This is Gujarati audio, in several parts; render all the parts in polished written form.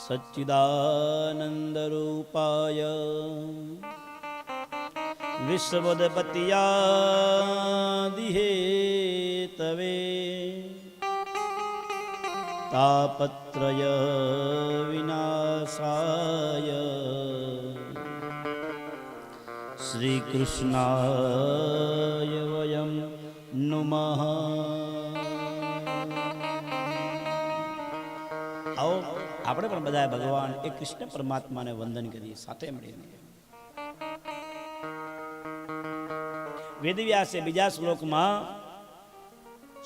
सच्चिदानंद रूपाय विश्वोदपत्यादिहे तवे तापत्रय विनाशाय श्री कृष्णाय वयं नुमः। आओ આપણે પણ બધા ભગવાન એ કૃષ્ણ પરમાત્માને વંદન કરીએ સાથે મળીને। વેદવ્યાસે બીજા શ્લોકમાં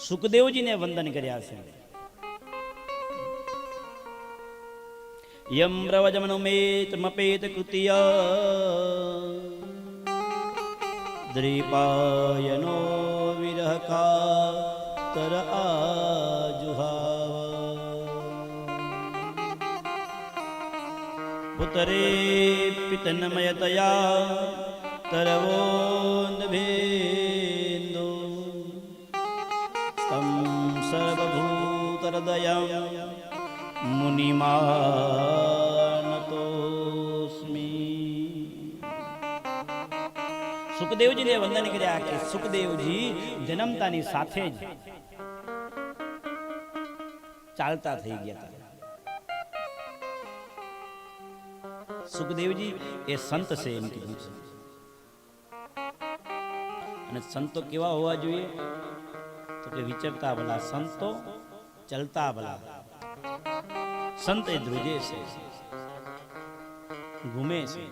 સુખદેવજીને વંદન કર્યા છે। યમ પ્રવજમનુમેત મપેત કૃત્ય દ્રીપાયનો વિરહકા તર આજુહાવ પુતરે પિતનમયતયા તરવોન્દભેન્દો તમ સર્વભૂતહૃદયં મુનિમાનતોસ્મી। સુખદેવજીને વંદન કર્યા કે સુખદેવજી જન્મતાની સાથે જ ચાલતા થઈ ગયા હતા। સુખદેવજી એ સંત છે એમ કીધું છે। અને સંતો કેવા હોવા જોઈએ તો કે વિચરતા ભલા, સંતો ચલતા ભલા। સંત એ ધ્રુજે છે, ઘૂમે છે।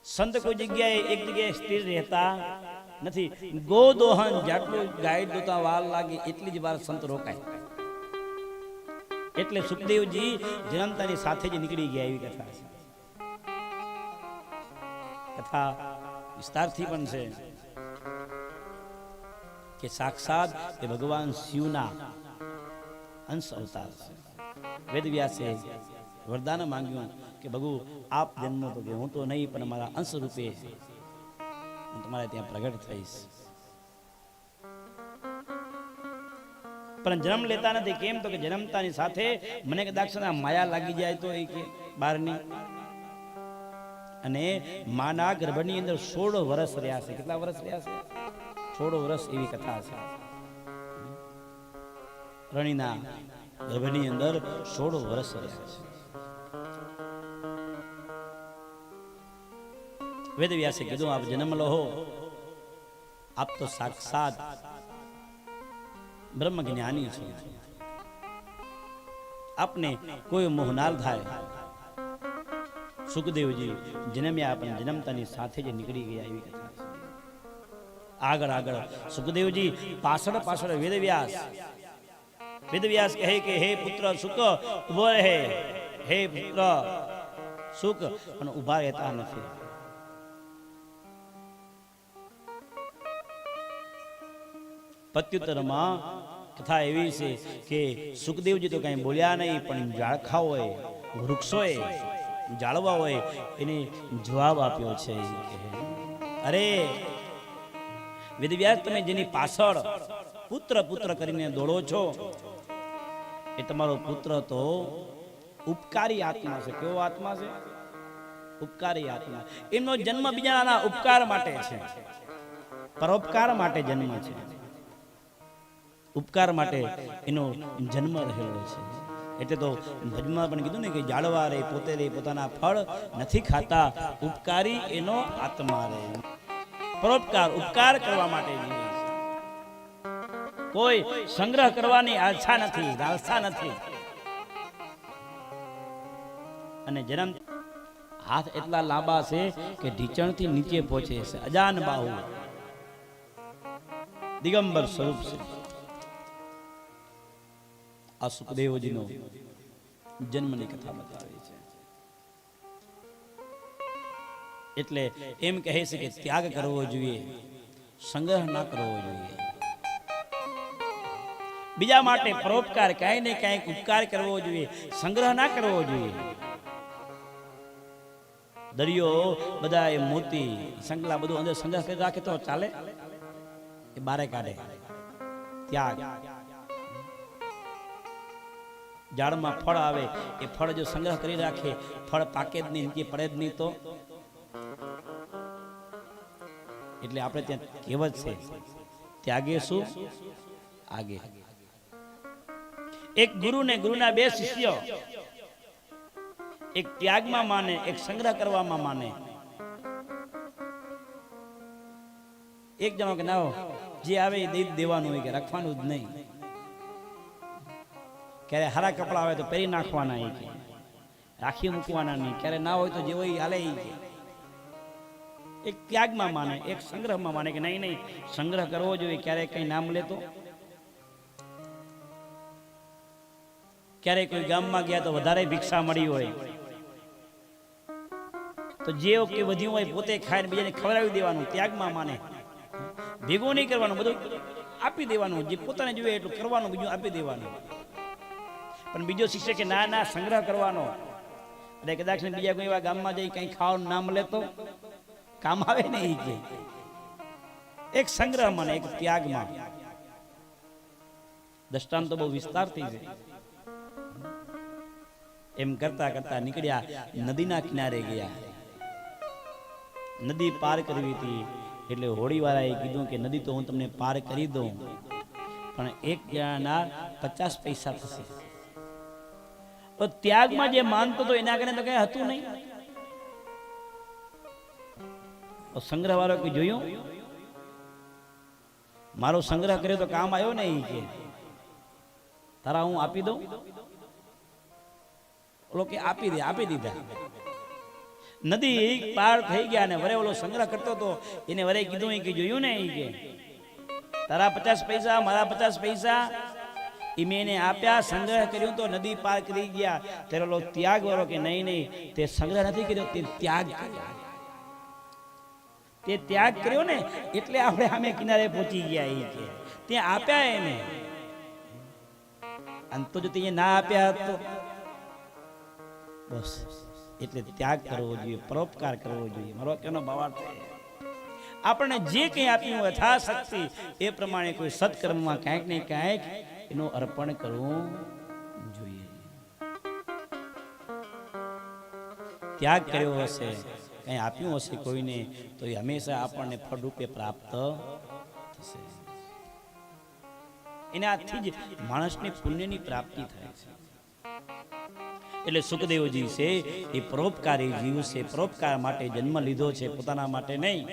સંત કોઈ જગ્યાએ એક જગ્યાએ સ્થિર રહેતા નથી। ગોદોહન જેટલું ગાય દોતા વાર લાગે એટલી જ વાર સંત રોકાય। એટલે સુખદેવજી જન્મતાની સાથે જ નીકળી ગયા એવી કથા છે। કથા વિસ્તારથી પણ છે કે સાક્ષાત એ ભગવાન શિવના અંશ અવતાર છે। વેદવ્યાસે વરદાન માંગ્યું કે ભગુ આપ જન્મ તો કે હું તો નહીં પણ મારા અંશ રૂપે હું તમારે ત્યાં પ્રગટ થઈશ। પણ જન્મ લેતા નથી, કેમ તો કે જન્મતાની સાથે મને કદાચ માયા લાગી જાય તો એ કે બહારની। અને માના ગર્ભની અંદર 16 વર્ષ રહ્યા છે। કેટલા વર્ષ રહ્યા છે? 16 વર્ષ એવી કથા છે। રણીના ગર્ભની અંદર 16 વર્ષ રહ્યા છે। વેદવ્યાસે કીધું આપ જન્મ લો, આપ તો સાક્ષાત બ્રહ્મ જ્ઞાની છો, આપને કોઈ મોહ ના થાય। સુખદેવજી જન્મ્યા પણ જન્મતાની સાથે જ નીકળી ગયા એવી કથા છે। આગળ આગળ સુખદેવજી પાછળ પાછળ વેદવ્યાસ કહે કે હે પુત્ર સુખ ઉભો રહે, હે પુત્ર સુખ, પણ ઉભા રહેતા નથી। પ્રત્યુત્તરમાં કથા એવી છે કે સુખદેવજી તો કઈ બોલ્યા નહીં, પણ ઝાડખાઓએ, વૃક્ષોએ, ઝાડવાઓએ એને જવાબ આપ્યો છે। અરે વેદવ્યાસ, તમે જેની પાછળ પુત્ર પુત્ર કરીને દોડો છો એ તમારો પુત્ર તો ઉપકારી આત્મા છે। કેવો આત્મા છે? ઉપકારી આત્મા। એમનો જન્મ બીજાના ઉપકાર માટે છે, પરોપકાર માટે જન્મ છે, ઉપકાર માટે એનો જન્મ રહેલો છે। એટલે તો ભજનમાં પણ કીધું ને કે જાળવા રે પોતે રે પોતાના ફળ નથી ખાતા, ઉપકારી એનો આત્મા રે। પરોપકાર, ઉપકાર કરવા માટે જીવે છે, કોઈ સંગ્રહ કરવાની આશા નથી, લાલસા નથી। અને જન્મ હાથ એટલા લાંબા છે કે ઢીચણથી નીચે પહોંચે છે। અજાન બાહુ, દિગંબર સ્વરૂપ છે। આ સુખદેવજીનો જન્મની કથા બતાવે છે। એટલે એમ કહે છે કે ત્યાગ કરવો જોઈએ, સંગ્રહ ના કરવો જોઈએ, બીજા માટે પરોપકાર, કાંઈ ને કાંઈક ઉપકાર કરવો જોઈએ, સંગ્રહ ના કરવો જોઈએ। દરિયો બધા એ મોતી સંકલા બધું અંદર સંગ્રહ કરી રાખે તો ચાલે? એ બારે કાઢે। ત્યાગ ઝાડમાં ફળ આવે એ ફળ જો સંગ્રહ કરી રાખે, ફળ પાકે જ નહીં, નીચે પડે જ નહીં તો. એટલે આપણે ત્યાં કહેવત છે, ત્યાગે શું આગે. એક ગુરુ ને ગુરુના બે શિષ્ય, એક ત્યાગમાં માને, એક સંગ્રહ કરવામાં માને. એક જણો કે ના જે આવે એ દઈ દેવાનું હોય, કે રાખવાનું જ નહીં. ક્યારે હારા કપડા આવે તો પહેરી નાખવાના, એ કે રાખી મૂકવાના નહીં. ક્યારે ના હોય તો જે હોય હાલે. એ કે એક ત્યાગમાં માને, એક સંગ્રહમાં માને કે નહીં નહીં સંગ્રહ કરવો જોઈએ. ક્યારે કઈ નામ લેતો, ક્યારે કોઈ ગામમાં ગયા તો વધારે ભિક્ષા મળી હોય તો જે કે વધ્યું હોય પોતે ખાઈને બીજાને ખવડાવી દેવાનું. ત્યાગમાં માને, ભેગું નહીં કરવાનું, બધું આપી દેવાનું. જે પોતાને જોઈએ એટલું કરવાનું, બીજું આપી દેવાનું. પણ બીજો શિષ્ય કે ના ના સંગ્રહ કરવાનો. એટલે કદાચ બીજા કોઈ એવા ગામમાં જઈ કઈ ખાવાનું નામ લેતો કામ આવે ને. એ કે એક સંગ્રહમાં ને એક ત્યાગમાં. દ્રષ્ટાંત તો બહુ વિસ્તારથી છે. એમ કરતા કરતા નીકળ્યા, નદીના કિનારે ગયા. નદી પાર કરવી હતી એટલે હોડીવાળાએ કીધું કે નદી તો હું તમને પાર કરી દઉં, પણ એક જણાના 50 પૈસા થશે. તો ત્યાગમાં જે માનતો હતો એના કારણે તો કઈ હતું નહીં. સંગ્રહ વાળો કે જોયું મારો સંગ્રહ કર્યો તો કામ આવ્યો ને. એ કે તારા હું આપી દઉં. ઓલો કે આપી દીધા. નદી પાર થઈ ગયા ને વરે ઓલો સંગ્રહ કરતો હતો એને વરે કીધું કે જોયું ને. એ કે તારા 50 પૈસા મારા 50 પૈસા એ મેં એને આપ્યા. સંગ્રહ કર્યું તો નદી પાર કરી ગયા. ત્યારે ઓલો ત્યાગ વાળો કે નહીં નહીં તે સંગ્રહ નથી કર્યો, તે ત્યાગ કર્યો. તે ત્યાગ કર્યો ને એટલે આપણે સામે કિનારે પહોંચી ગયા. એ કે ત્યાં આપ્યા એને, અને તો જો તે ના આપ્યા તો બસ. એટલે ત્યાગ કરવો જોઈએ, પરોપકાર કરવો જોઈએ. મારો કેનો ભાવાર્થ છે આપણને જે કંઈ આપ્યું યથાશક્તિ એ પ્રમાણે કોઈ સત્કર્મમાં ક્યાંક ને ક્યાંક એનું અર્પણ કરવું જોઈએ. ત્યાગ કર્યો હશે, કંઈ આપ્યું હશે કોઈને, તો એ હંમેશા આપણને ફળરૂપે પ્રાપ્ત થશે. એનાથી જ માણસની પુણ્યની પ્રાપ્તિ થાય છે. એટલે સુખદેવજી છે એ પરોપકારી જીવ છે. પરોપકાર માટે જન્મ લીધો છે, પોતાના માટે નહીં.